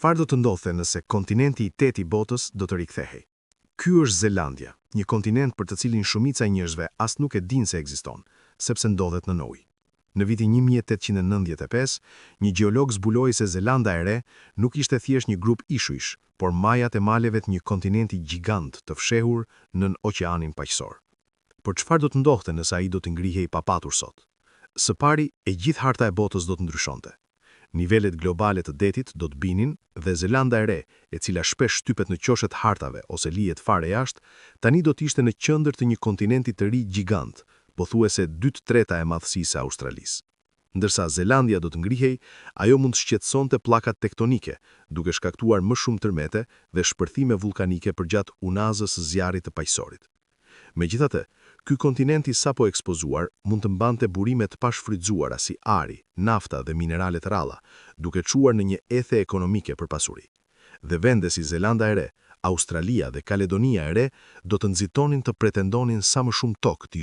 Çfarë do të ndodhte nëse kontinenti i 8 i botës do të rikthehej? Ky është Zelandia, një kontinent për të cilin shumica e njerëzve as nuk e dinë se ekziston, sepse ndodhet në ujë. Në vitin 1895, një gjeolog zbuloi se Zelanda e Re nuk ishte thjesht një grup ishujsh, por majat e maleve të një kontinenti gjigant të fshehur nën oqeanin paqësor. Por çfarë do të ndodhte nëse ai do të ngrihej pa patur sot? Së pari, e gjithë harta e botës do të ndryshonte. Nivelet globale të detit do të binin dhe Zelanda e Re, e cila shpesh shtypet në qoshet hartave ose lihet fare jashtë, tani do të ishte në qendër të një kontinenti të ri gjigant, pothuajse 2/3 e madhësisë së Australisë. Ndërsa Zelandia do të ngrihej, ajo mund të shqetësonte pllakat tektonike, duke shkaktuar më shumë tërmete dhe shpërthime vulkanike përgjatë unazës së zjarrit të paqësorit. Megjithatë, ky kontinent i sapo ekspozuar mund të mbante burime të pashfrytzuara si ari, nafta dhe minerale të ralla, duke çuar në një ethe ekonomike për pasuri. Dhe vende si Zelanda e Re, Australia dhe Kaledonia e Re do të nxitonin të pretendonin sa më shumë tokë të